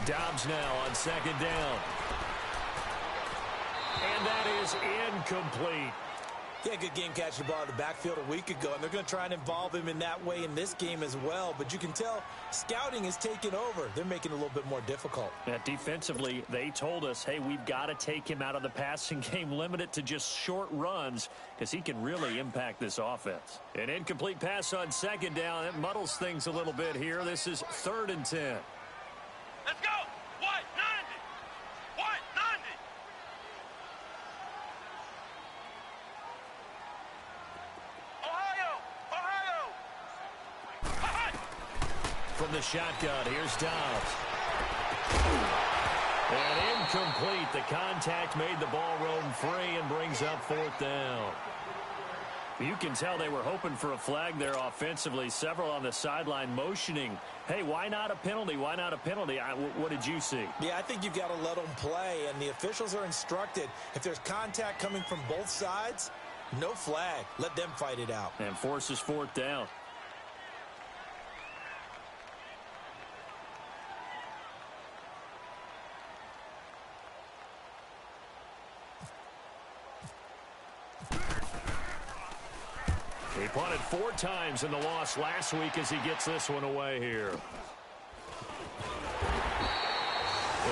Dobbs now on second down. And that is incomplete. Yeah, good game catching the ball in the backfield a week ago, and they're going to try and involve him in that way in this game as well. But you can tell scouting is taking over. They're making it a little bit more difficult. Yeah, defensively, they told us, hey, we've got to take him out of the passing game, limit it to just short runs, because he can really impact this offense. An incomplete pass on second down. It muddles things a little bit here. This is 3rd and 10. Let's go! White 90! White 90! From the shotgun, here's Dobbs. And incomplete. The contact made the ball roam free and brings up 4th down. You can tell they were hoping for a flag there offensively. Several on the sideline motioning, hey, why not a penalty? Why not a penalty? What did you see? Yeah, I think you've got to let them play, and the officials are instructed. If there's contact coming from both sides, no flag. Let them fight it out. And forces 4th down. He punted 4 times in the loss last week as he gets this one away here. It'll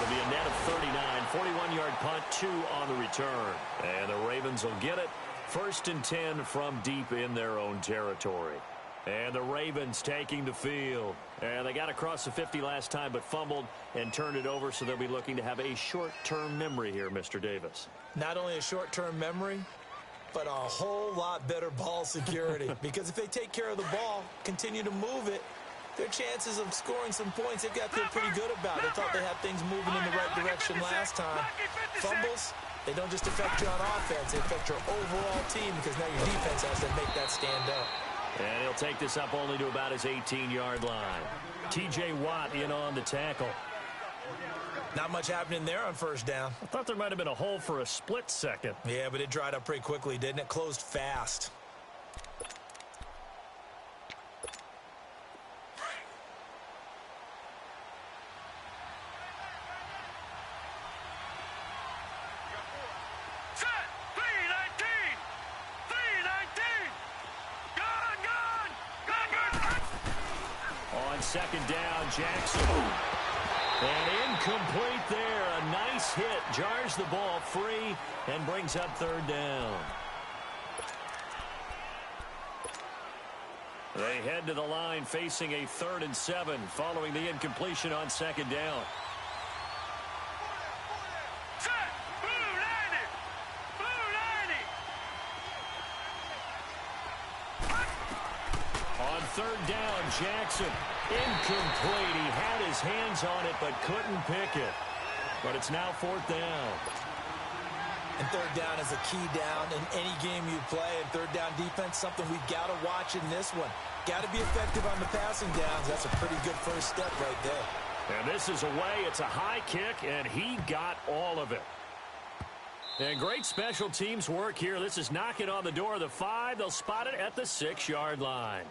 be a net of 39, 41-yard punt, 2 on the return. And the Ravens will get it. 1st and 10 from deep in their own territory. And the Ravens taking the field. And they got across the 50 last time but fumbled and turned it over, so they'll be looking to have a short-term memory here, Mr. Davis. Not only a short-term memory, but a whole lot better ball security. Because if they take care of the ball, continue to move it, their chances of scoring some points, they've got to feel pretty good about it. They thought they had things moving in the right direction last time. Fumbles, they don't just affect you on offense, they affect your overall team because now your defense has to make that stand up. And he'll take this up only to about his 18-yard line. T.J. Watt in on the tackle. Not much happening there on 1st down. I thought there might have been a hole for a split second. Yeah, but it dried up pretty quickly, didn't it? Closed fast. Set! 319! 319! Gone! On 2nd down, Jackson. And incomplete there. A nice hit. Jars the ball free and brings up 3rd down. They head to the line facing a 3rd and 7 following the incompletion on 2nd down. Set! Blue 90! Blue 90! On 3rd down, Jackson. Incomplete. He had his hands on it but couldn't pick it. But it's now 4th down. And 3rd down is a key down in any game you play. And 3rd down defense, something we've got to watch in this one. Got to be effective on the passing downs. That's a pretty good first step right there. And this is away. It's a high kick, and he got all of it. And great special teams work here. This is knocking on the door of the 5. They'll spot it at the 6-yard line.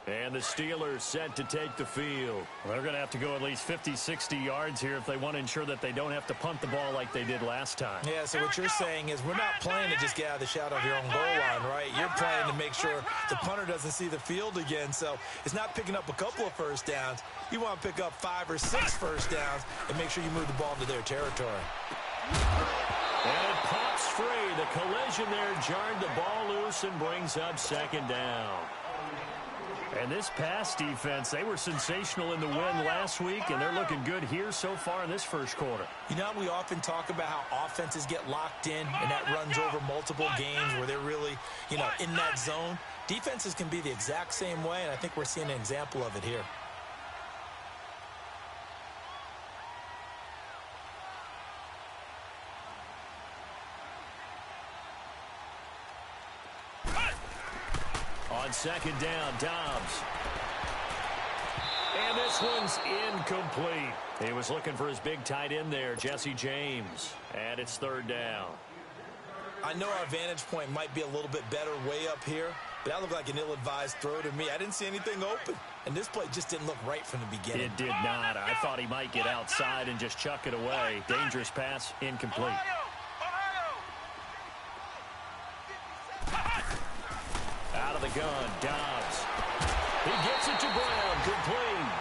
And the Steelers set to take the field. Well, they're going to have to go at least 50, 60 yards here if they want to ensure that they don't have to punt the ball like they did last time. Yeah, so what you're saying is we're not playing to just get out of the shadow of your own goal line, right? You're playing to make sure the punter doesn't see the field again. So it's not picking up a couple of 1st downs. You want to pick up 5 or 6 1st downs and make sure you move the ball into their territory. And it pops free. The collision there jarred the ball loose and brings up 2nd down. And this pass defense, they were sensational in the win last week, and they're looking good here so far in this 1st quarter. You know, we often talk about how offenses get locked in, and that runs over multiple games where they're really, in that zone. Defenses can be the exact same way, and I think we're seeing an example of it here. On 2nd down, Dobbs. And this one's incomplete. He was looking for his big tight end there, Jesse James. And it's 3rd down. I know our vantage point might be a little bit better way up here, but that looked like an ill-advised throw to me. I didn't see anything open. And this play just didn't look right from the beginning. It did not. I thought he might get outside and just chuck it away. Dangerous pass, incomplete. Out of the gun, Dobbs. He gets it to Brown, complete.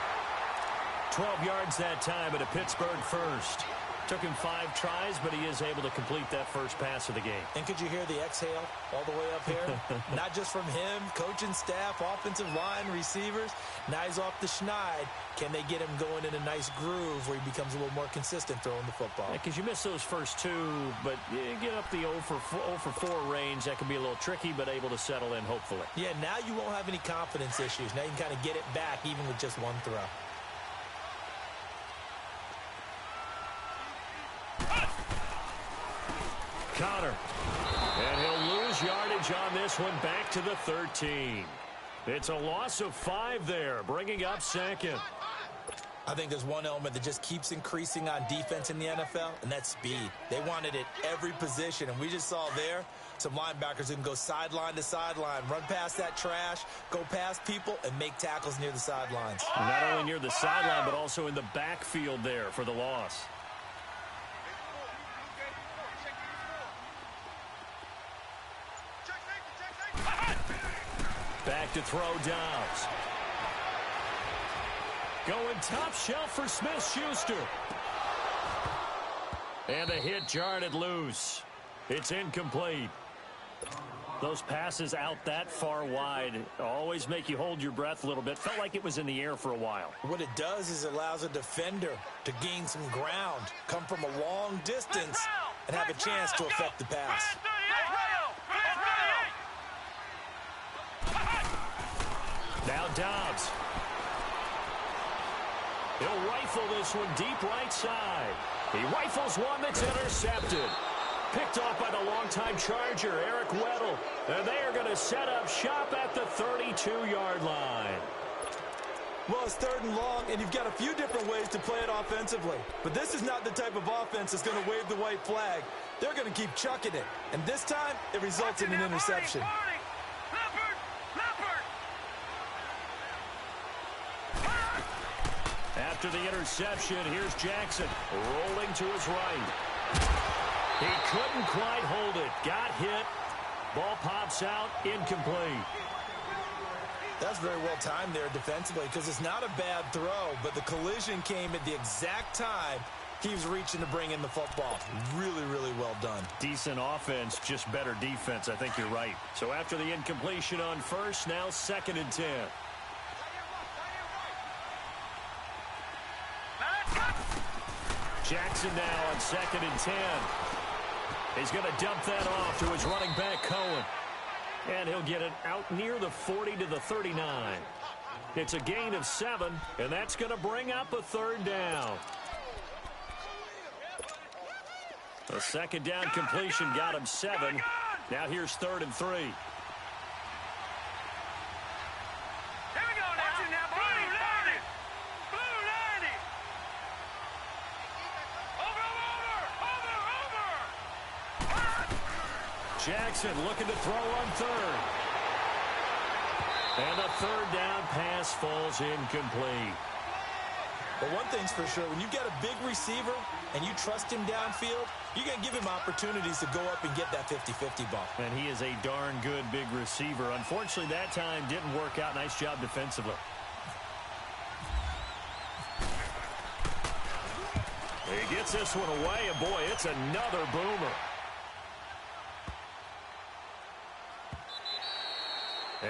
12 yards that time at a Pittsburgh first. Took him 5 tries, but he is able to complete that first pass of the game. And could you hear the exhale all the way up here? Not just from him, coaching staff, offensive line, receivers. Now he's off the schneid. Can they get him going in a nice groove where he becomes a little more consistent throwing the football? Because you miss those first 2, but you get up the 0 for 4 range. That can be a little tricky, but able to settle in, hopefully. Yeah, now you won't have any confidence issues. Now you can kind of get it back even with just 1 throw. Connor. And he'll lose yardage on this one, back to the 13. It's a loss of 5 there, bringing up second. I think there's one element that just keeps increasing on defense in the NFL, and that's speed. They want it at every position, and we just saw there some linebackers who can go sideline to sideline, run past that trash, go past people, and make tackles near the sidelines. Not only near the sideline, but also in the backfield there for the loss. Back to throw, Dobbs. Going top shelf for Smith-Schuster. And a hit jarred loose. It's incomplete. Those passes out that far wide always make you hold your breath a little bit. Felt like it was in the air for a while. What it does is it allows a defender to gain some ground, come from a long distance, and have a chance to affect the pass. Now Dobbs. He'll rifle this one deep right side. He rifles one that's intercepted. Picked off by the longtime Charger, Eric Weddle. And they are going to set up shop at the 32-yard line. Well, it's 3rd and long, and you've got a few different ways to play it offensively. But this is not the type of offense that's going to wave the white flag. They're going to keep chucking it. And this time, it results in an interception. After the interception, here's Jackson rolling to his right. He couldn't quite hold it. Got hit. Ball pops out. Incomplete. That's very well timed there defensively because it's not a bad throw, but the collision came at the exact time he was reaching to bring in the football. Really, really well done. Decent offense, just better defense. I think you're right. So after the incompletion on first, now 2nd and 10. Jackson now on 2nd and 10. He's going to dump that off to his running back, Cohen. And he'll get it out near the 40 to the 39. It's a gain of 7, and that's going to bring up a 3rd down. A 2nd down completion got him 7. Now here's 3rd and 3. Jackson looking to throw on 3rd. And a 3rd down pass falls incomplete. But one thing's for sure, when you've got a big receiver and you trust him downfield, you're going to give him opportunities to go up and get that 50-50 ball. And he is a darn good big receiver. Unfortunately, that time didn't work out. Nice job defensively. He gets this one away, and boy, it's another boomer.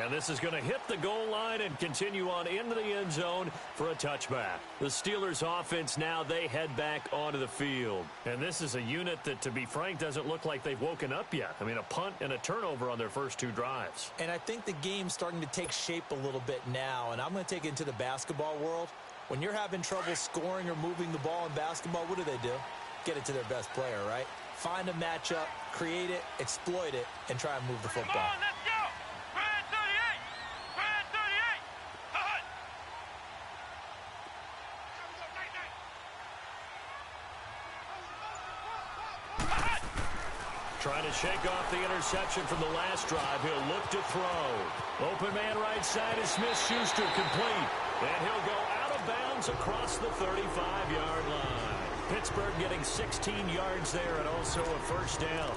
And this is going to hit the goal line and continue on into the end zone for a touchback. The Steelers offense now, they head back onto the field. And this is a unit that, to be frank, doesn't look like they've woken up yet. I mean, a punt and a turnover on their first 2 drives. And I think the game's starting to take shape a little bit now. And I'm going to take it into the basketball world. When you're having trouble scoring or moving the ball in basketball, what do? Get it to their best player, right? Find a matchup, create it, exploit it, and try and move the football. Trying to shake off the interception from the last drive. He'll look to throw. Open man right side is Smith-Schuster, complete. And he'll go out of bounds across the 35-yard line. Pittsburgh getting 16 yards there and also a first down.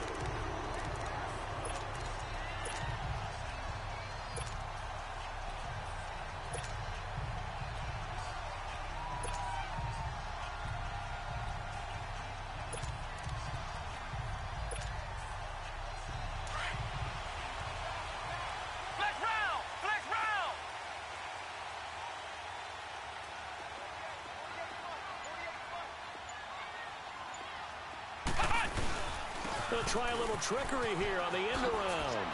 They'll try a little trickery here on the end around.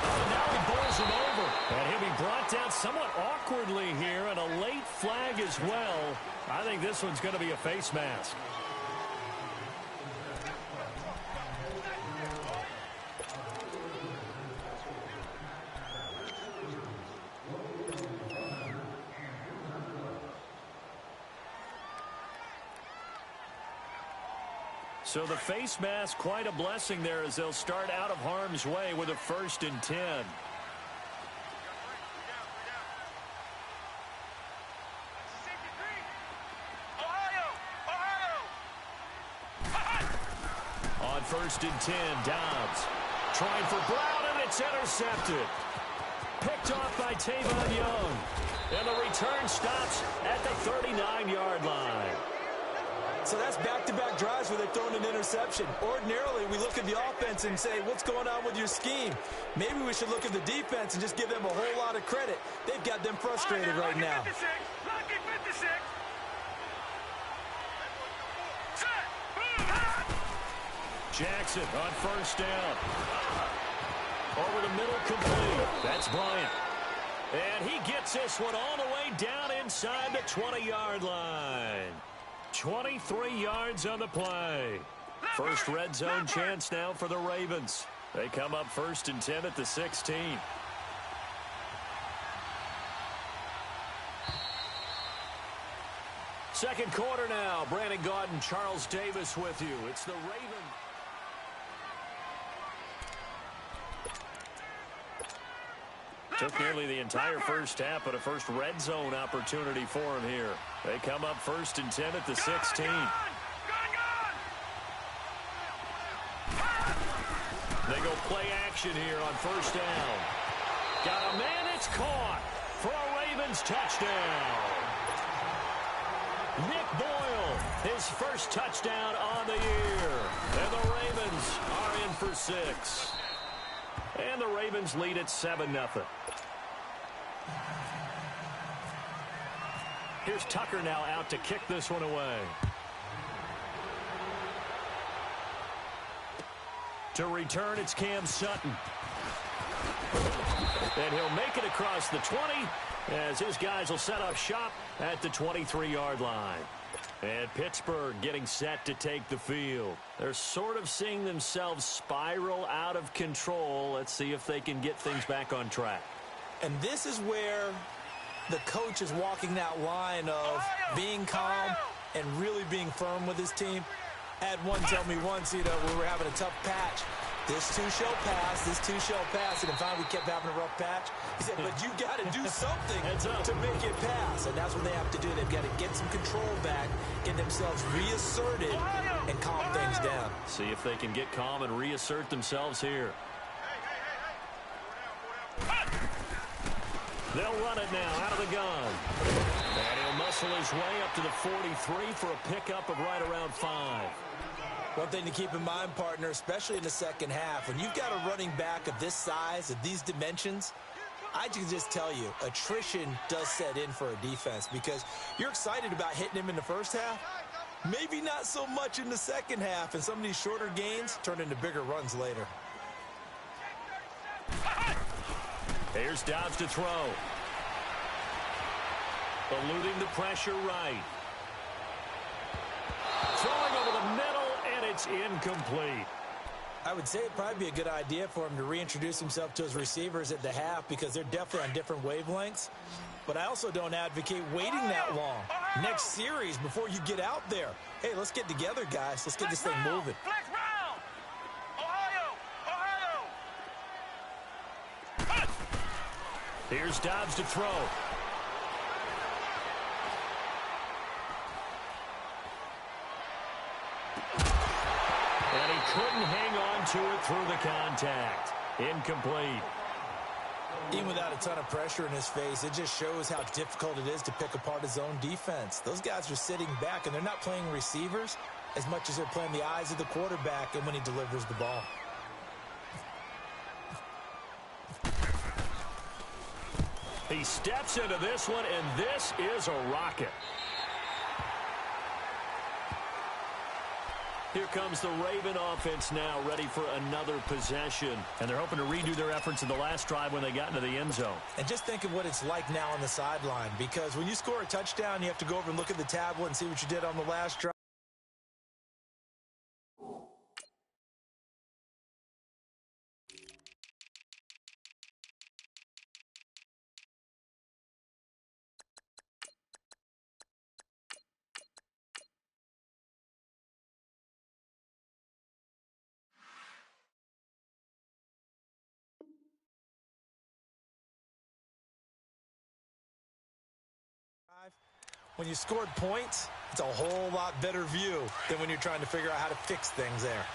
And now he bowls him over. And he'll be brought down somewhat awkwardly here, and a late flag as well. I think this one's going to be a face mask. So the face mask, quite a blessing there as they'll start out of harm's way with a 1st and 10. On 1st and 10, Dobbs trying for Brown, and it's intercepted. Picked off by Tavon Young. And the return stops at the 39-yard line. So that's back-to-back drives where they've thrown an interception. Ordinarily, we look at the offense and say, what's going on with your scheme? Maybe we should look at the defense and just give them a whole lot of credit. They've got them frustrated right now. Lucky 56. Jackson on 1st down. Over the middle, complete. That's Bryant. And he gets this one all the way down inside the 20-yard line. 23 yards on the play. First red zone chance now for the Ravens. They come up 1st and 10 at the 16. Second quarter now. Brandon Gaudin, Charles Davis with you. It's the Ravens. Took nearly the entire first half, but a first red zone opportunity for him here. They come up 1st and 10 at the 16. They go play action here on 1st down. Got a man, it's caught for a Ravens touchdown. Nick Boyle, his first touchdown on the year. And the Ravens are in for 6. And the Ravens lead at 7-0. Here's Tucker now out to kick this one away. To return, it's Cam Sutton. And he'll make it across the 20 as his guys will set up shop at the 23-yard line. And Pittsburgh getting set to take the field. They're sort of seeing themselves spiral out of control. Let's see if they can get things back on track. And this is where the coach is walking that line of being calm and really being firm with his team. I had one tell me once, we were having a tough patch. This too shall pass, this too shall pass. And finally we kept having a rough patch. He said, but you got to do something to make it pass. And that's what they have to do. They've got to get some control back, get themselves reasserted, and calm things down. See if they can get calm and reassert themselves here. They'll run it now out of the gun. And he'll muscle his way up to the 43 for a pickup of right around 5. One thing to keep in mind, partner, especially in the second half, when you've got a running back of this size, of these dimensions, I can just tell you, attrition does set in for a defense because you're excited about hitting him in the first half. Maybe not so much in the second half, and some of these shorter gains turn into bigger runs later. Here's Dobbs to throw. Eluding the pressure right. Throwing over the middle, and it's incomplete. I would say it'd probably be a good idea for him to reintroduce himself to his receivers at the half because they're definitely on different wavelengths. But I also don't advocate waiting that long. Next series, before you get out there, hey, let's get together, guys. Let's get this thing moving. Here's Dobbs to throw. couldn't hang on to it through the contact. Incomplete. Even without a ton of pressure in his face, it just shows how difficult it is to pick apart his own defense. Those guys are sitting back, and they're not playing receivers as much as they're playing the eyes of the quarterback and when he delivers the ball. He steps into this one, and this is a rocket. Here comes the Raven offense now, ready for another possession. And they're hoping to redo their efforts in the last drive when they got into the end zone. And just think of what it's like now on the sideline, because when you score a touchdown, you have to go over and look at the tablet and see what you did on the last drive. When you scored points, it's a whole lot better view than when you're trying to figure out how to fix things there.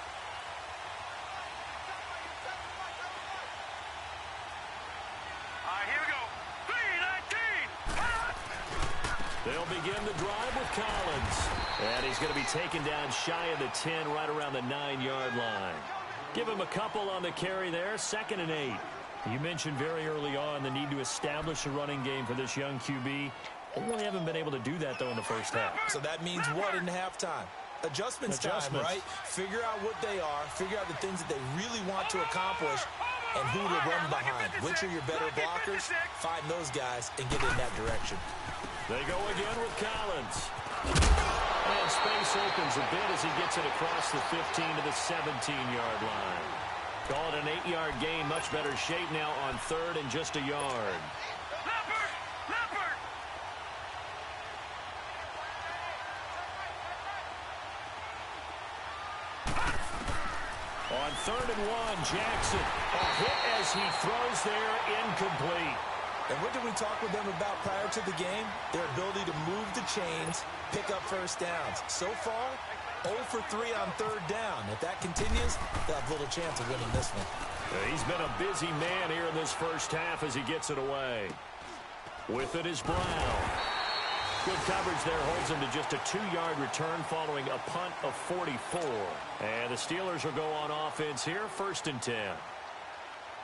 All right, here we go. 3-19. They'll begin the drive with Collins. And he's going to be taken down shy of the 10, right around the 9-yard line. Give him a couple on the carry there, 2nd and 8. You mentioned very early on the need to establish a running game for this young QB. They really haven't been able to do that, though, in the first half. So that means what in halftime? Adjustments time, right? Figure out what they are, figure out the things that they really want to accomplish, and who to run behind. Which are your better blockers? Find those guys and get in that direction. They go again with Collins. And space opens a bit as he gets it across the 15 to the 17-yard line. Call it an 8-yard gain. Much better shape now on 3rd and just a yard. On 3rd and 1, Jackson. A hit as he throws there, incomplete. And what did we talk with them about prior to the game? Their ability to move the chains, pick up first downs. So far, 0 for 3 on 3rd down. If that continues, they'll have little chance of winning this one. He's been a busy man here in this first half as he gets it away. With it is Brown. Good coverage there holds him to just a 2-yard return following a punt of 44. And the Steelers will go on offense here, 1st and 10.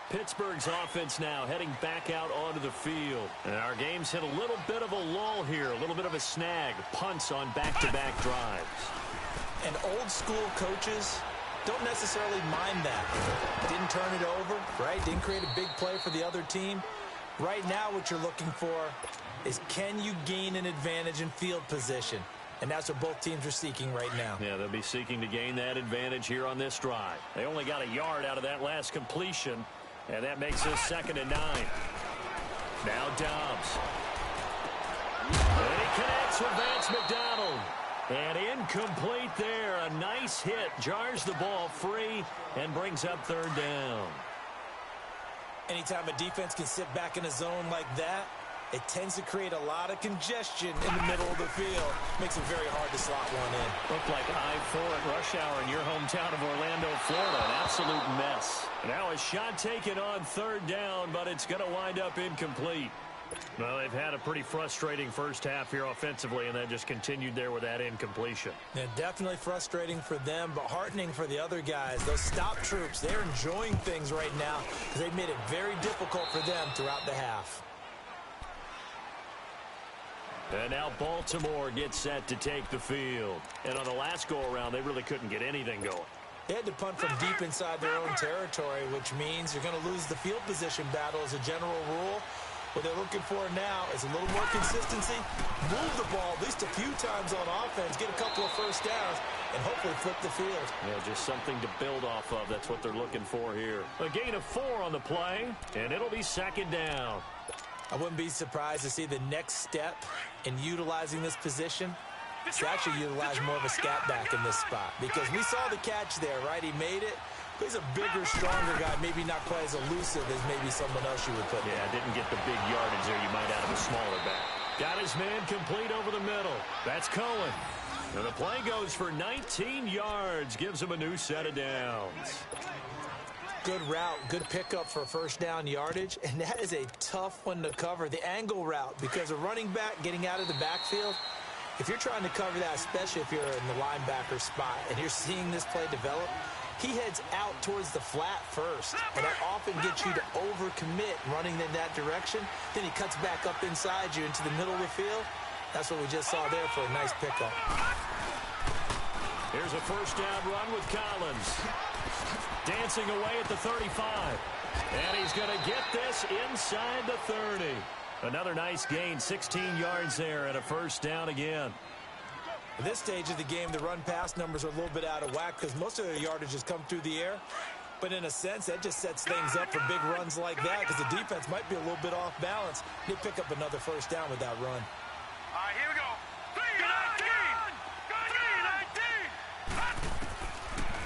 Pittsburgh's offense now heading back out onto the field. And our game's hit a little bit of a lull here, a little bit of a snag. Punts on back-to-back drives. And old-school coaches don't necessarily mind that. Didn't turn it over, right? Didn't create a big play for the other team. Right now what you're looking for is, can you gain an advantage in field position? And that's what both teams are seeking right now. Yeah, they'll be seeking to gain that advantage here on this drive. They only got a yard out of that last completion, and that makes this 2nd and 9. Now Dobbs. And he connects with Vance McDonald. And incomplete there. A nice hit. Jars the ball free and brings up 3rd down. Anytime a defense can sit back in a zone like that, it tends to create a lot of congestion in the middle of the field. Makes it very hard to slot one in. Looked like I-4 at rush hour in your hometown of Orlando, Florida. An absolute mess. Now a shot taken on 3rd down, but it's going to wind up incomplete. Well, they've had a pretty frustrating first half here offensively, and then just continued there with that incompletion. Yeah, definitely frustrating for them, but heartening for the other guys. Those stop troops, they're enjoying things right now because they've made it very difficult for them throughout the half. And now Baltimore gets set to take the field. And on the last go-around, they really couldn't get anything going. They had to punt from deep inside their own territory, which means you're going to lose the field position battle as a general rule. What they're looking for now is a little more consistency, move the ball at least a few times on offense, get a couple of first downs, and hopefully flip the field. Yeah, just something to build off of. That's what they're looking for here. A gain of 4 on the play, and it'll be 2nd down. I wouldn't be surprised to see the next step in utilizing this position to actually utilize more of a scat back in this spot, because we saw the catch there, right? He made it. He's a bigger, stronger guy, maybe not quite as elusive as maybe someone else you would put. Yeah, didn't get the big yardage there you might out of a smaller back. Got his man complete over the middle. That's Cohen. And the play goes for 19 yards, gives him a new set of downs. Good route, good pickup for first down yardage, and that is a tough one to cover, the angle route, because a running back getting out of the backfield, if you're trying to cover that, especially if you're in the linebacker spot and you're seeing this play develop, he heads out towards the flat first, and that often gets you to overcommit running in that direction. Then he cuts back up inside you into the middle of the field. That's what we just saw there for a nice pickup. Here's a first down run with Collins. Dancing away at the 35. And he's going to get this inside the 30. Another nice gain, 16 yards there, and a first down again. At this stage of the game, the run-pass numbers are a little bit out of whack because most of their yardage has come through the air. But in a sense, that just sets things up for big runs like that because the defense might be a little bit off balance. They pick up another first down with that run. All right, here we go. 3-19.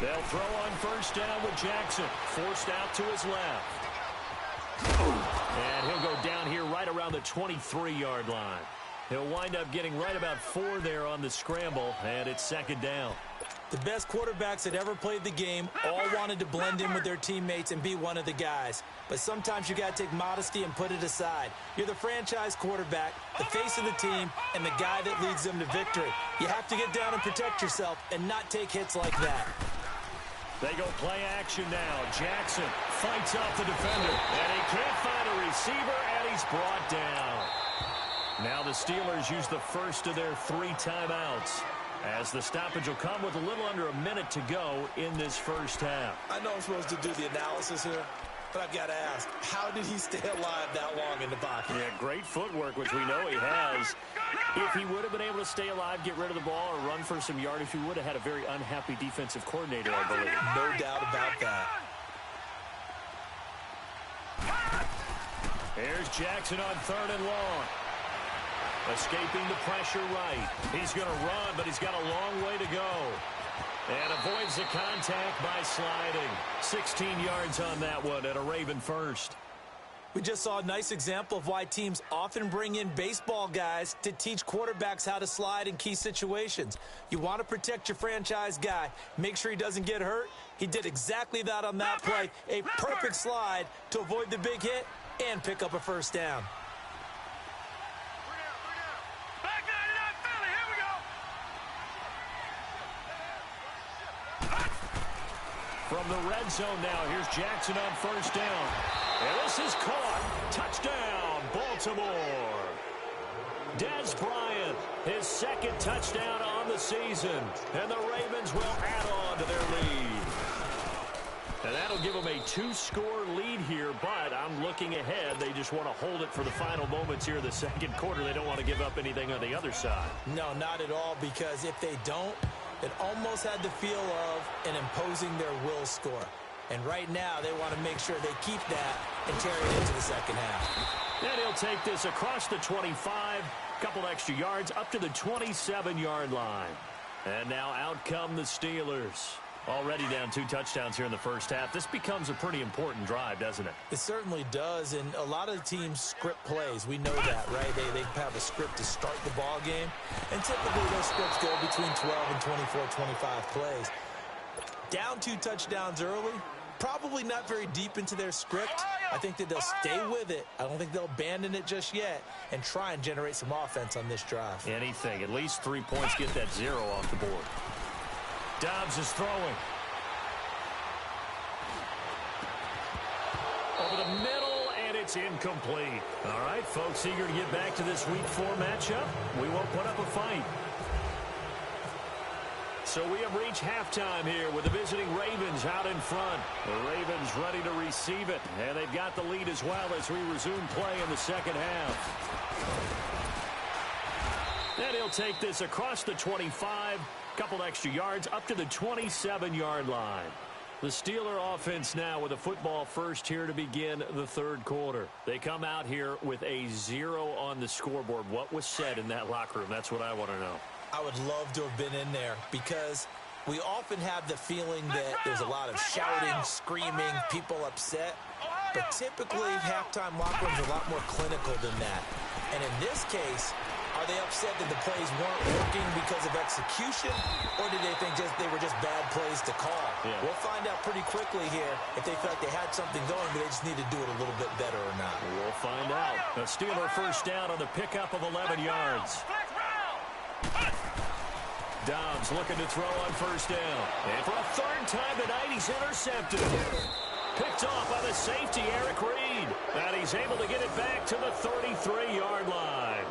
They'll throw on first down with Jackson. Forced out to his left. And he'll go down here right around the 23-yard line. He'll wind up getting right about 4 there on the scramble, and it's second down. The best quarterbacks that ever played the game all wanted to blend in with their teammates and be one of the guys. But sometimes you got to take modesty and put it aside. You're the franchise quarterback, the face of the team, and the guy that leads them to victory. You have to get down and protect yourself and not take hits like that. They go play action now. Jackson fights off the defender, and he can't find a receiver, and he's brought down. Now the Steelers use the first of their 3 timeouts, as the stoppage will come with a little under a minute to go in this first half. I know I'm supposed to do the analysis here, but I've got to ask, how did he stay alive that long in the pocket? Yeah, great footwork, which we know he has. If he would have been able to stay alive, get rid of the ball, or run for some yardage, he would have had a very unhappy defensive coordinator, I believe. No doubt about that. Here's Jackson on 3rd and long. Escaping the pressure right. He's going to run, but he's got a long way to go. And avoids the contact by sliding. 16 yards on that one and a Raven first. We just saw a nice example of why teams often bring in baseball guys to teach quarterbacks how to slide in key situations. You want to protect your franchise guy. Make sure he doesn't get hurt. He did exactly that on that play. A perfect slide to avoid the big hit and pick up a first down. Back 99 Philly, here we go. From the red zone now, here's Jackson on first down. And this is caught. Touchdown, Baltimore. Dez Bryant, his 2nd touchdown on the season. And the Ravens will add on to their lead. And that'll give them a 2-score lead here, but I'm looking ahead. They just want to hold it for the final moments here in the second quarter. They don't want to give up anything on the other side. No, not at all, because if they don't, it almost had the feel of an imposing their will score. And right now, they want to make sure they keep that and carry it into the second half. And he'll take this across the 25, couple extra yards, up to the 27-yard line. And now out come the Steelers. Already down 2 touchdowns here in the first half. This becomes a pretty important drive, doesn't it? It certainly does, and a lot of the teams script plays. We know that, right? They have a script to start the ball game, and typically those scripts go between 12 and 24, 25 plays. Down 2 touchdowns early, probably not very deep into their script. I think that they'll stay with it. I don't think they'll abandon it just yet and try and generate some offense on this drive. Anything. At least 3 points, get that 0 off the board. Dobbs is throwing. Over the middle, and it's incomplete. All right, folks, eager to get back to this Week 4 matchup. We won't put up a fight. So we have reached halftime here with the visiting Ravens out in front. The Ravens ready to receive it, and they've got the lead as well as we resume play in the second half. And he'll take this across the 25, couple extra yards, up to the 27-yard line. The Steeler offense now with a football first here to begin the third quarter. They come out here with a 0 on the scoreboard. What was said in that locker room? That's what I want to know. I would love to have been in there because we often have the feeling that there's a lot of shouting, screaming, people upset. But typically, halftime locker rooms are a lot more clinical than that. And in this case, Are they upset that the plays weren't working because of execution, or did they think they were just bad plays to call? Yeah. We'll find out pretty quickly here if they felt like they had something going, but they just need to do it a little bit better or not. We'll find out. A Steeler first down on the pickup of 11 yards. Dobbs looking to throw on first down. And for a third time tonight, he's intercepted. Picked off by the safety, Eric Reed. And he's able to get it back to the 33-yard line.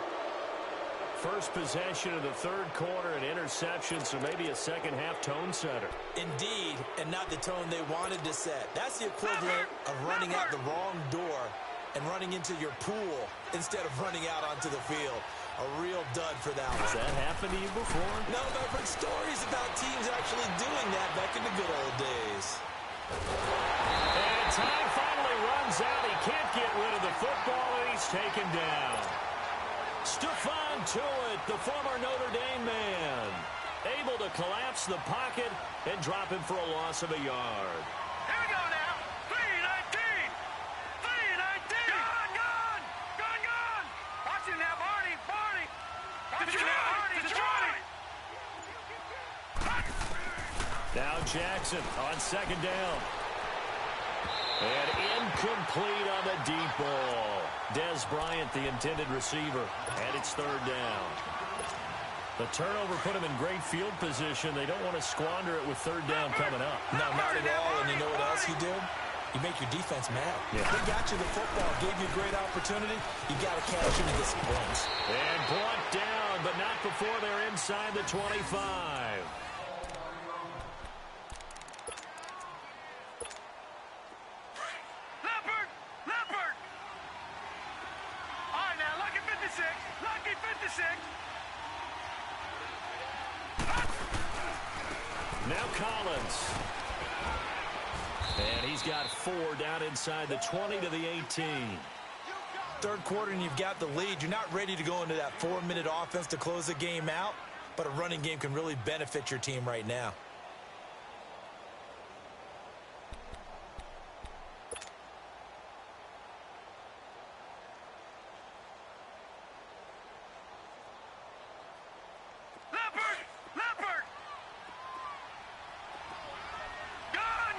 First possession of the third quarter, an interception, so maybe a second-half tone setter. Indeed, and not the tone they wanted to set. That's the equivalent of running out the wrong door and running into your pool instead of running out onto the field. A real dud for that one. Has that happened to you before? No, but I've heard stories about teams actually doing that back in the good old days. And time finally runs out. He can't get rid of the football, and he's taken down. Stephon Tuitt, the former Notre Dame man, able to collapse the pocket and drop him for a loss of a yard. Here we go now. 3-19. 3-19. Gone. Watch it now, Barney. Watch it now, Barney. Now Jackson on second down. And incomplete on the deep ball. Dez Bryant, the intended receiver, and it's third down. The turnover put him in great field position. They don't want to squander it with third down coming up. No, not at all. And you know what else you do? You make your defense mad. Yeah. They got you the football, gave you a great opportunity. You got to cash in and get some points. And brought down, but not before they're inside the 25. Leopard. All right, now, lucky 56. Now Collins. And he's got 4 down inside the 20 to the 18. Third quarter and you've got the lead. You're not ready to go into that 4-minute offense to close the game out, but a running game can really benefit your team right now. Leopard. Gone.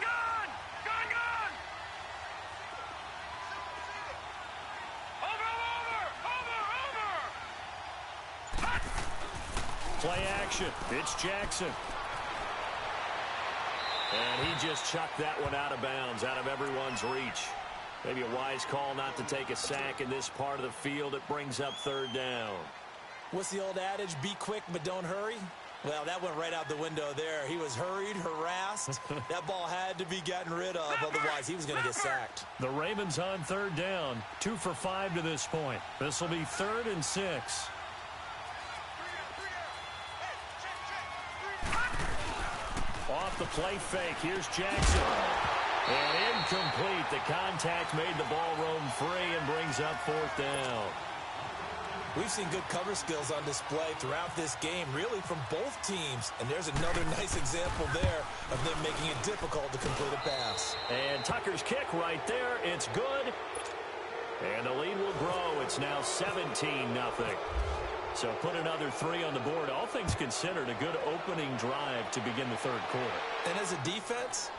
Over. Play action. It's Jackson. And he just chucked that one out of bounds, out of everyone's reach. Maybe a wise call not to take a sack in this part of the field. It brings up third down. What's the old adage? Be quick, but don't hurry. Well, that went right out the window there. He was hurried, harassed. That ball had to be gotten rid of, otherwise he was going to get sacked. The Ravens on third down, 2 for 5 to this point. This will be 3rd and 6. Off the play fake, here's Jackson. And incomplete. The contact made the ball roam free and brings up 4th down. We've seen good cover skills on display throughout this game, really from both teams. And there's another nice example there of them making it difficult to complete a pass. And Tucker's kick right there. It's good. And the lead will grow. It's now 17-0. So put another 3 on the board. All things considered, a good opening drive to begin the third quarter. And as a defense,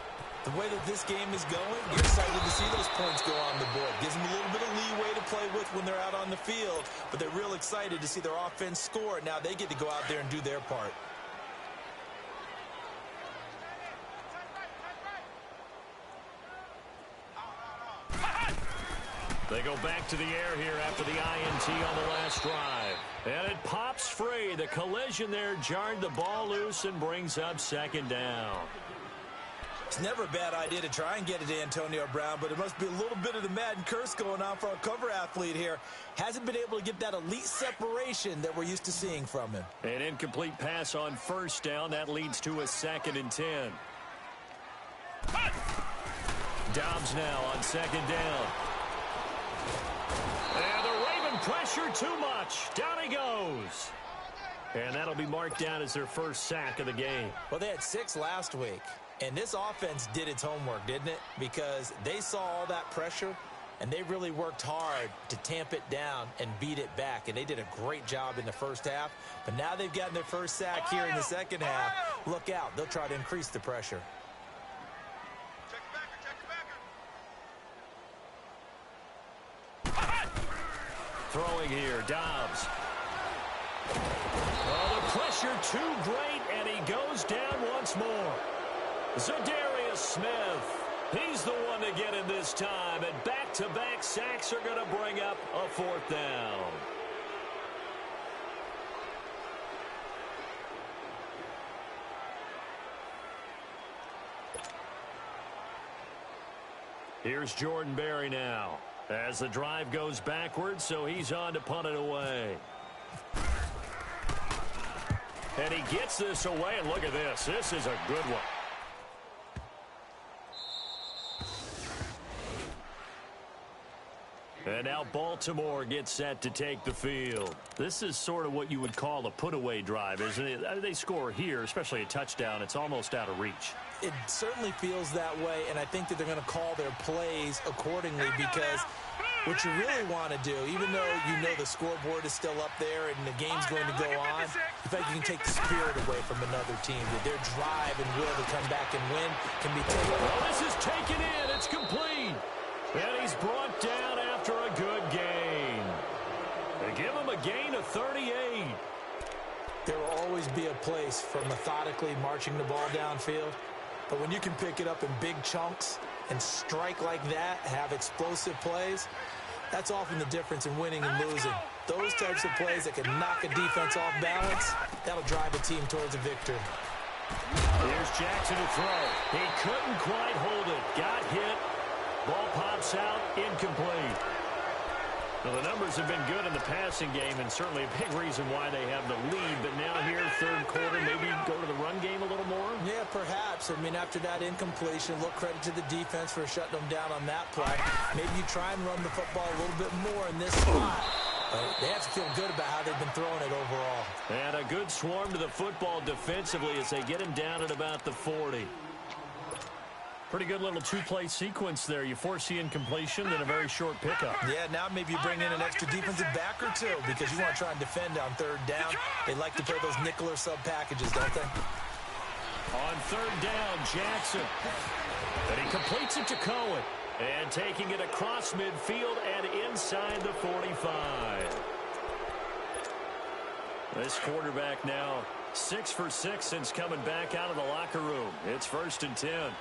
the way that this game is going, you're excited to see those points go on the board. Gives them a little bit of leeway to play with when they're out on the field, but they're real excited to see their offense score. Now they get to go out there and do their part. They go back to the air here after the INT on the last drive. And it pops free. The collision there jarred the ball loose and brings up 2nd down. It's never a bad idea to try and get it to Antonio Brown, but it must be a little bit of the Madden curse going on for our cover athlete here. Hasn't been able to get that elite separation that we're used to seeing from him. An incomplete pass on first down. That leads to a 2nd and 10. Dobbs now on 2nd down. And the Raven pressure too much. Down he goes. And that'll be marked down as their first sack of the game. Well, they had 6 last week. And this offense did its homework, didn't it? Because they saw all that pressure, and they really worked hard to tamp it down and beat it back, and they did a great job in the first half. But now they've gotten their first sack here in the second half. Look out. They'll try to increase the pressure. Throwing here, Dobbs. Oh, the pressure too great, and he goes down once more. Zadarius Smith. He's the one to get in this time, and back-to-back sacks are going to bring up a fourth down. Here's Jordan Berry now. As the drive goes backwards, so he's on to punt it away. And he gets this away, and look at this. This is a good one. And now Baltimore gets set to take the field. This is sort of what you would call a put-away drive, isn't it? They score here, especially a touchdown. It's almost out of reach. It certainly feels that way, and I think that they're going to call their plays accordingly, because what you really want to do, even though you know the scoreboard is still up there and the game's going to go on, in fact, you can take the spirit away from another team. Their drive and will to come back and win can be taken. Well, this is taken in. It's complete. And he's brought down after a good gain. They give him a gain of 38. There will always be a place for methodically marching the ball downfield. But when you can pick it up in big chunks and strike like that, have explosive plays, that's often the difference in winning and losing. Those types of plays that can knock a defense off balance, that'll drive a team towards a victory. Here's Jackson to throw. He couldn't quite hold it. Got hit. Ball pops out, incomplete. Well, the numbers have been good in the passing game, and certainly a big reason why they have the lead. But now here, third quarter, maybe go to the run game a little more? Yeah, perhaps. I mean, after that incompletion, look, credit to the defense for shutting them down on that play. Maybe you try and run the football a little bit more in this spot. But they have to feel good about how they've been throwing it overall. And a good swarm to the football defensively as they get him down at about the 40. Pretty good little two-play sequence there. You force the incompletion, then a very short pickup. Yeah, now maybe you bring in an extra defensive back or two because you want to try and defend on third down. They like to play those nickel or sub packages, don't they? On third down, Jackson. And he completes it to Cohen. And taking it across midfield and inside the 45. This quarterback now 6 for 6 since coming back out of the locker room. It's 1st and 10.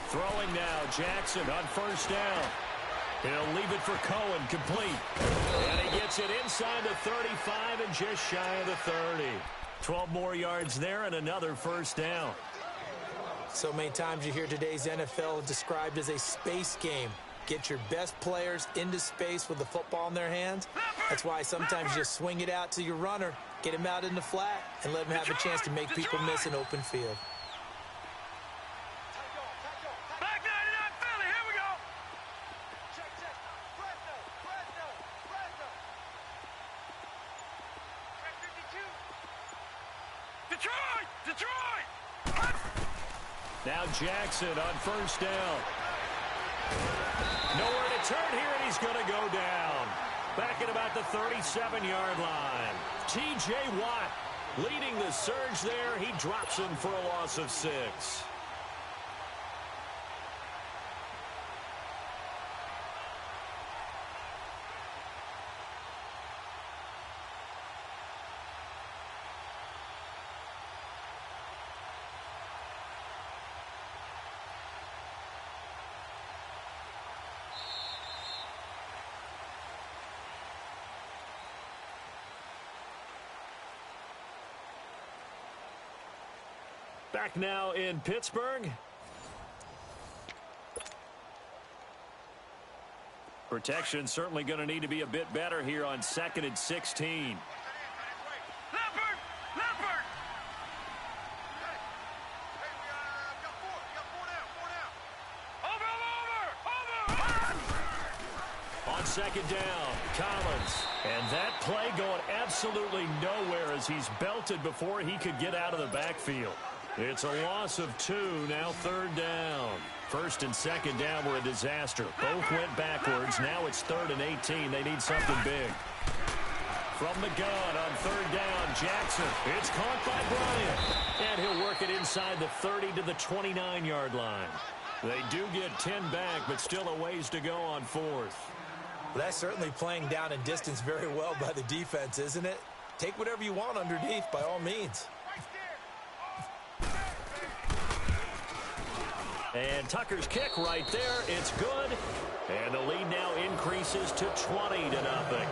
Throwing now, Jackson on 1st down. He'll leave it for Cohen, complete. And he gets it inside the 35 and just shy of the 30. 12 more yards there and another 1st down. So many times you hear today's NFL described as a space game. Get your best players into space with the football in their hands. That's why sometimes you just swing it out to your runner, get him out in the flat, and let him have a chance to make people miss an open field. Now Jackson on 1st down. Nowhere to turn here, and he's going to go down. Back at about the 37-yard line. T.J. Watt leading the surge there. He drops him for a loss of 6. Back now in Pittsburgh. Protection certainly going to need to be a bit better here on 2nd and 16. On 2nd down, Collins. And that play going absolutely nowhere as he's belted before he could get out of the backfield. It's a loss of 2, now 3rd down. 1st and 2nd down were a disaster. Both went backwards. Now it's 3rd and 18. They need something big. From the gun on 3rd down, Jackson. It's caught by Bryant. And he'll work it inside the 30 to the 29-yard line. They do get 10 back, but still a ways to go on 4th. Well, that's certainly playing down in distance very well by the defense, isn't it? Take whatever you want underneath, by all means. And Tucker's kick right there. It's good. And the lead now increases to 20-0.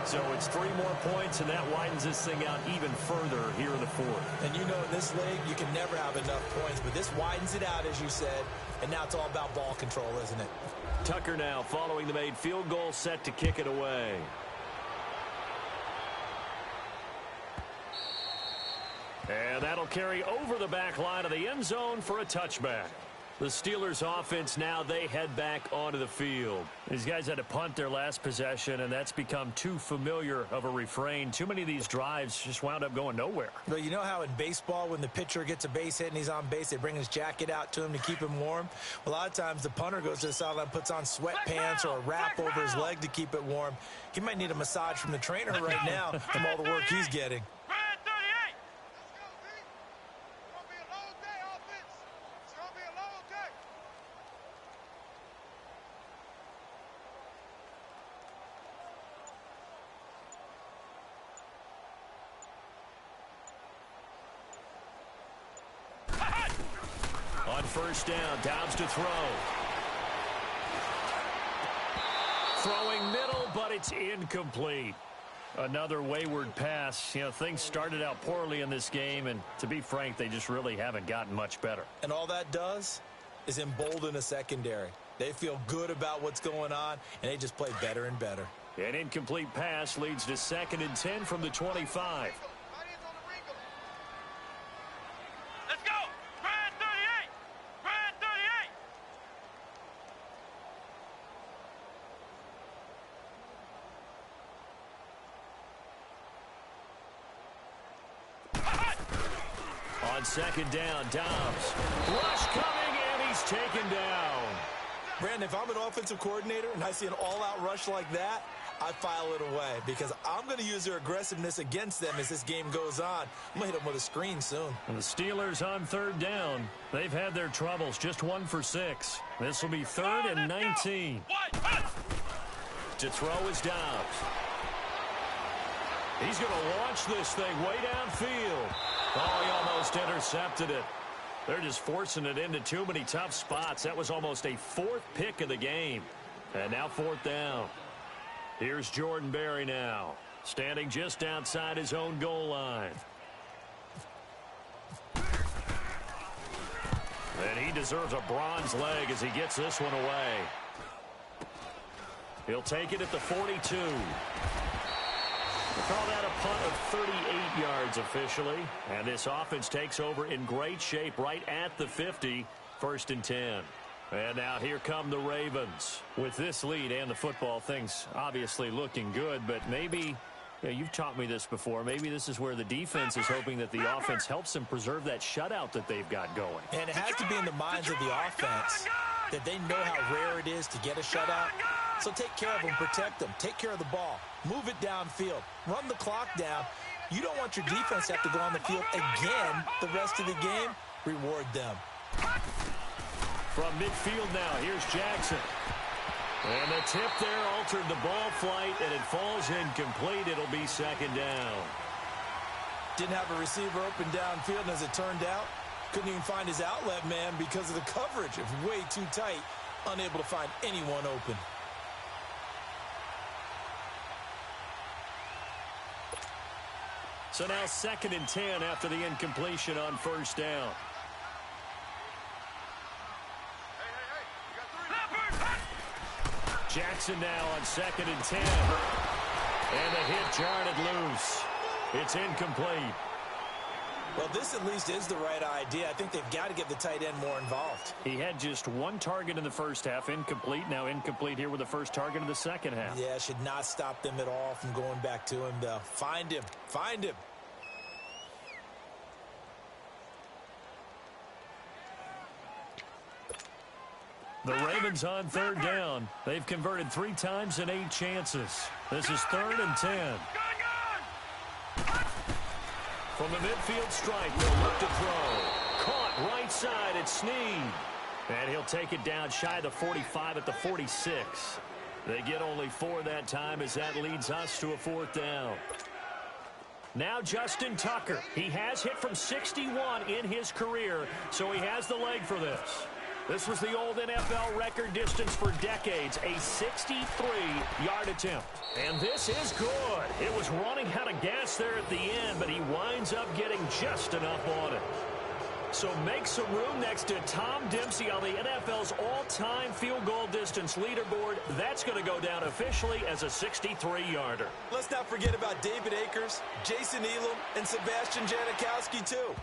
So it's 3 more points, and that widens this thing out even further here in the 4th. And you know in this league, you can never have enough points, but this widens it out, as you said, and now it's all about ball control, isn't it? Tucker now following the made field goal, set to kick it away. And that'll carry over the back line of the end zone for a touchback. The Steelers offense now, they head back onto the field. These guys had to punt their last possession, and that's become too familiar of a refrain. Too many of these drives just wound up going nowhere. But you know how in baseball, when the pitcher gets a base hit and he's on base, they bring his jacket out to him to keep him warm? Well, a lot of times the punter goes to the sideline, puts on sweatpants or a wrap over his leg to keep it warm. He might need a massage from the trainer right now from all the work he's getting. On 1st down, Dobbs to throw. Throwing middle, but it's incomplete. Another wayward pass. You know, things started out poorly in this game, and to be frank, they just really haven't gotten much better. And all that does is embolden a secondary. They feel good about what's going on, and they just play better and better. An incomplete pass leads to 2nd and 10 from the 25. On 2nd down, Dobbs. Rush coming, and he's taken down. Brandon, if I'm an offensive coordinator and I see an all-out rush like that, I file it away because I'm going to use their aggressiveness against them as this game goes on. I'm going to hit them with a screen soon. And the Steelers on 3rd down. They've had their troubles, just 1 for 6. This will be 3rd and 19. To throw is Dobbs. He's going to launch this thing way downfield. Oh, he almost intercepted it. They're just forcing it into too many tough spots. That was almost a 4th pick of the game. And now 4th down. Here's Jordan Berry now, standing just outside his own goal line. And he deserves a bronze leg as he gets this one away. He'll take it at the 42. We'll call that a punt of 38 yards officially. And this offense takes over in great shape right at the 50, 1st and 10. And now here come the Ravens. With this lead and the football, things obviously looking good, but maybe, you know, you've taught me this before, maybe this is where the defense is hoping that the offense helps them preserve that shutout that they've got going. And it has to be in the minds of the offense that they know how rare it is to get a shutout. So take care of them, protect them, take care of the ball, move it downfield, run the clock down. You don't want your defense to have to go on the field again the rest of the game. Reward them. From midfield now, here's Jackson. And the tip there altered the ball flight, and it falls incomplete. It'll be 2nd down. Didn't have a receiver open downfield, and as it turned out, couldn't even find his outlet man because of the coverage. It was way too tight, unable to find anyone open. So now 2nd and 10 after the incompletion on 1st down. Jackson now on 2nd and 10. And the hit jarred loose. It's incomplete. Well, this at least is the right idea. I think they've got to get the tight end more involved. He had just 1 target in the first half, incomplete. Now incomplete here with the first target in the second half. Yeah, should not stop them at all from going back to him, though. Find him. Find him. The Ravens on third down. They've converted 3 times in 8 chances. This is 3rd and 10. From the midfield stripe, they'll look to throw. Caught right side, it's Snead. And he'll take it down shy of the 45 at the 46. They get only 4 that time as that leads us to a 4th down. Now Justin Tucker. He has hit from 61 in his career, so he has the leg for this. This was the old NFL record distance for decades, a 63-yard attempt. And this is good. It was running out of gas there at the end, but he winds up getting just enough on it. So make some room next to Tom Dempsey on the NFL's all-time field goal distance leaderboard. That's going to go down officially as a 63-yarder. Let's not forget about David Akers, Jason Elam, and Sebastian Janikowski, too.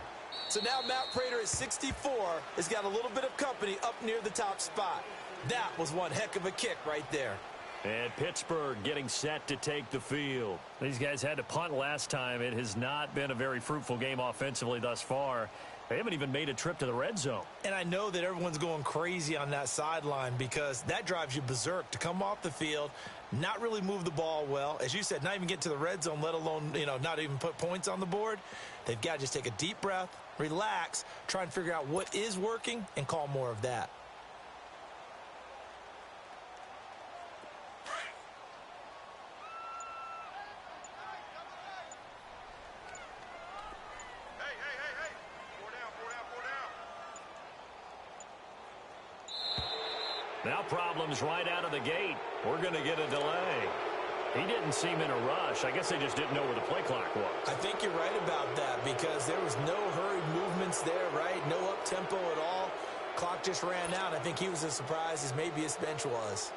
So now Matt Prater at 64 has got a little bit of company up near the top spot. That was one heck of a kick right there. And Pittsburgh getting set to take the field. These guys had to punt last time. It has not been a very fruitful game offensively thus far. They haven't even made a trip to the red zone. And I know that everyone's going crazy on that sideline because that drives you berserk to come off the field, not really move the ball well. As you said, not even get to the red zone, let alone, not even put points on the board. They've got to just take a deep breath, relax, try and figure out what is working, and call more of that. Now problems right out of the gate. We're going to get a delay. He didn't seem in a rush. I guess they just didn't know where the play clock was. I think you're right about that because there was no hurried movements there, right? No up-tempo at all. Clock just ran out. I think he was as surprised as maybe his bench was.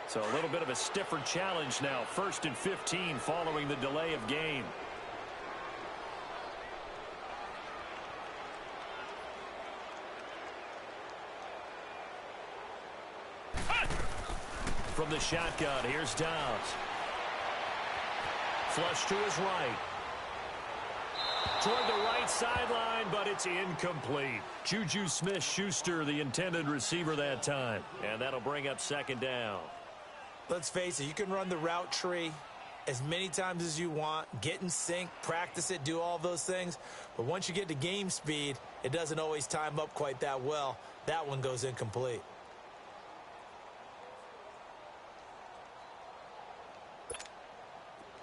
So a little bit of a stiffer challenge now. 1st and 15 following the delay of game. From the shotgun, here's Downs. Flush to his right. Toward the right sideline, but it's incomplete. Juju Smith-Schuster, the intended receiver that time. And that'll bring up 2nd down. Let's face it, you can run the route tree as many times as you want, get in sync, practice it, do all those things. But once you get to game speed, it doesn't always time up quite that well. That one goes incomplete.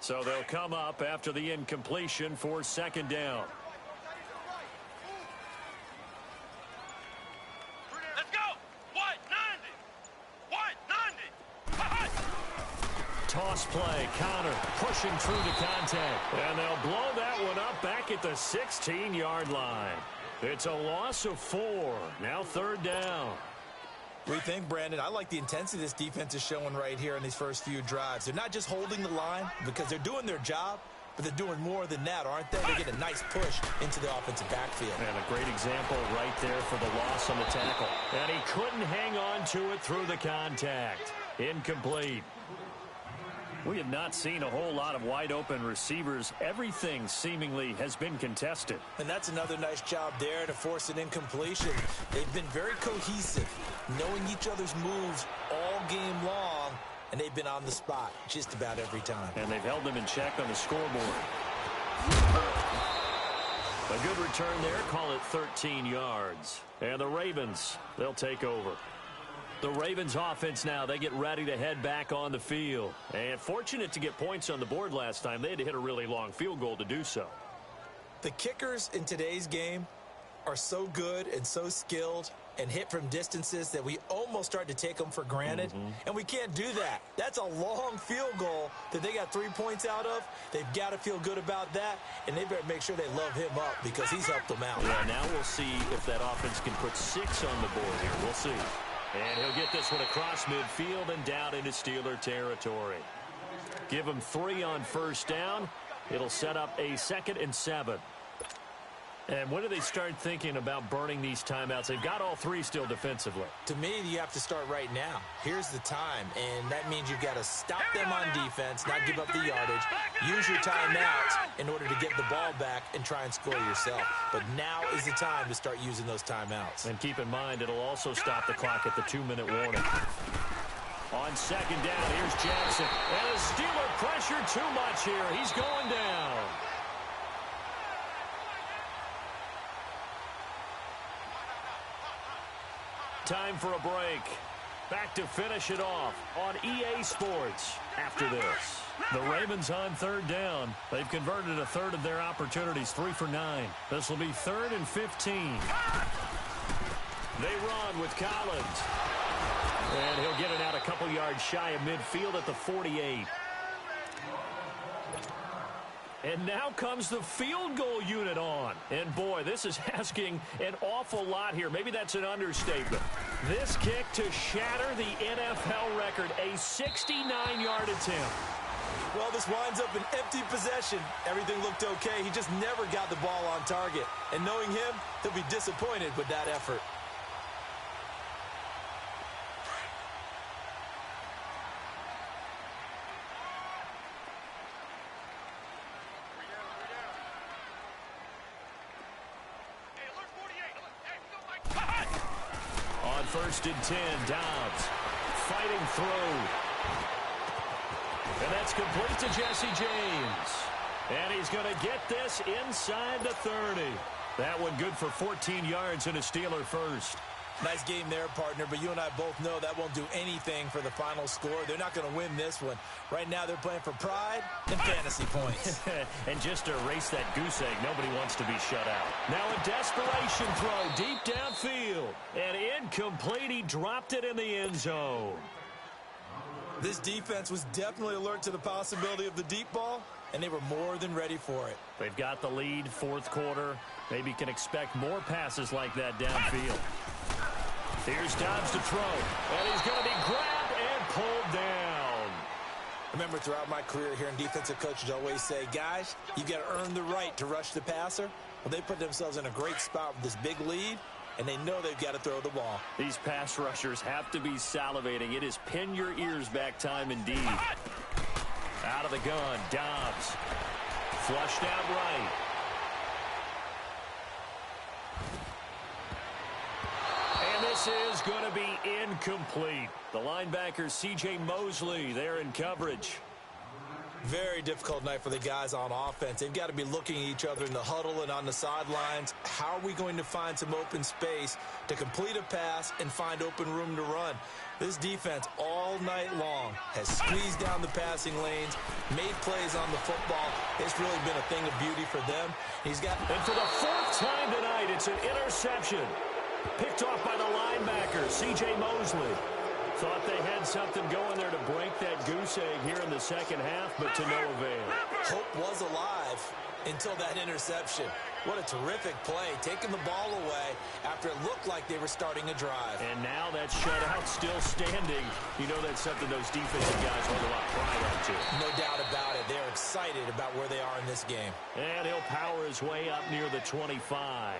So they'll come up after the incompletion for 2nd down. Let's go! What? 90! Toss play, Connor pushing through the contact. And they'll blow that one up back at the 16-yard line. It's a loss of 4. Now 3rd down. What do you think, Brandon? I like the intensity this defense is showing right here in these first few drives. They're not just holding the line because they're doing their job, but they're doing more than that, aren't they? They get a nice push into the offensive backfield. And a great example right there for the loss on the tackle. And he couldn't hang on to it through the contact. Incomplete. We have not seen a whole lot of wide-open receivers. Everything seemingly has been contested. And that's another nice job there to force an incompletion. They've been very cohesive, knowing each other's moves all game long, and they've been on the spot just about every time. And they've held them in check on the scoreboard. A good return there. Call it 13 yards. And the Ravens, they'll take over. The Ravens offense now, they get ready to head back on the field. And fortunate to get points on the board last time. They had to hit a really long field goal to do so. The kickers in today's game are so good and so skilled and hit from distances that we almost start to take them for granted. And we can't do that. That's a long field goal that they got 3 points out of. They've got to feel good about that, and they better make sure they love him up because he's helped them out. Yeah, now we'll see if that offense can put 6 on the board here. We'll see. And he'll get this one across midfield and down into Steeler territory. Give him 3 on 1st down. It'll set up a 2nd and 7. And when do they start thinking about burning these timeouts? They've got all three still defensively. To me, you have to start right now. Here's the time, and that means you've got to stop them on defense, not give up the yardage, use your timeouts in order to get the ball back and try and score yourself. But now is the time to start using those timeouts. And keep in mind, it'll also stop the clock at the 2-minute warning. On second down, here's Jackson. And the Steeler pressure too much here. He's going down. Time for a break. Back to finish it off on EA Sports after this. The Ravens on third down. They've converted a third of their opportunities, 3 for 9. This will be 3rd and 15. They run with Collins. And he'll get it out a couple yards shy of midfield at the 48. And now comes the field goal unit on. And, boy, this is asking an awful lot here. Maybe that's an understatement. This kick to shatter the NFL record, a 69-yard attempt. Well, this winds up an empty possession. Everything looked okay. He just never got the ball on target. And knowing him, he'll be disappointed with that effort. On 1st and 10, Dobbs fighting through. And that's complete to Jesse James. And he's going to get this inside the 30. That one good for 14 yards and a Steeler first. Nice game there, partner, but you and I both know that won't do anything for the final score. They're not going to win this one. Right now they're playing for pride and fantasy points. And just to erase that goose egg, nobody wants to be shut out. Now a desperation throw deep downfield. And incomplete, he dropped it in the end zone. This defense was definitely alert to the possibility of the deep ball, and they were more than ready for it. They've got the lead, 4th quarter. Maybe can expect more passes like that downfield. Here's Dobbs to throw, and he's going to be grabbed and pulled down. Remember, throughout my career here in defensive coaches always say, guys, you got to earn the right to rush the passer. Well, they put themselves in a great spot with this big lead, and they know they've got to throw the ball. These pass rushers have to be salivating. It is pin your ears back time indeed. Out of the gun, Dobbs. Flushed out right. And this is going to be incomplete. The linebacker, C.J. Mosley, there in coverage. Very difficult night for the guys on offense. They've got to be looking at each other in the huddle and on the sidelines. How are we going to find some open space to complete a pass and find open room to run? This defense all night long has squeezed down the passing lanes, made plays on the football. It's really been a thing of beauty for them. And for the 4th time tonight, it's an interception. Picked off by the linebacker, C.J. Mosley. Thought they had something going there to break that goose egg here in the second half, but to no avail. Hope was alive until that interception. What a terrific play, taking the ball away after it looked like they were starting a drive. And now that shutout still standing. You know that's something those defensive guys hold a lot of pride on, too. No doubt about it. They're excited about where they are in this game. And he'll power his way up near the 25.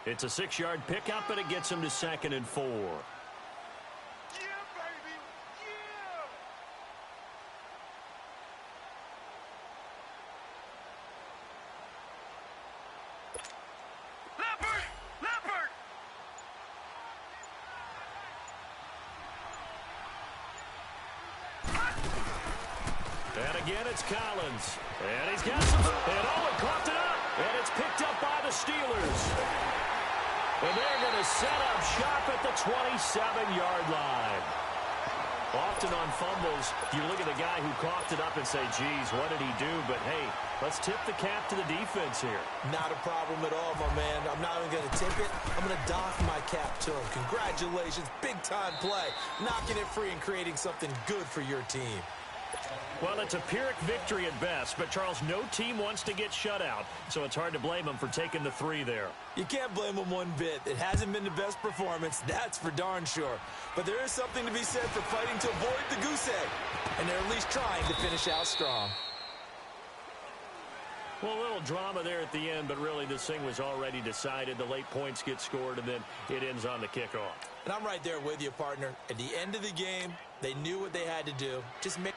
It's a 6-yard pickup, and it gets him to 2nd and 4. And again, it's Collins. And he's got some. And Owen coughed it up. And it's picked up by the Steelers. And they're going to set up shop at the 27-yard line. Often on fumbles, you look at the guy who coughed it up and say, geez, what did he do? But, hey, let's tip the cap to the defense here. Not a problem at all, my man. I'm not even going to tip it. I'm going to doff my cap to him. Congratulations. Big-time play. Knocking it free and creating something good for your team. Well, it's a Pyrrhic victory at best, but, Charles, no team wants to get shut out, so it's hard to blame them for taking the 3 there. You can't blame them one bit. It hasn't been the best performance, that's for darn sure. But there is something to be said for fighting to avoid the goose egg, and they're at least trying to finish out strong. Well, a little drama there at the end, but really this thing was already decided. The late points get scored, and then it ends on the kickoff. And I'm right there with you, partner. At the end of the game, they knew what they had to do. Just make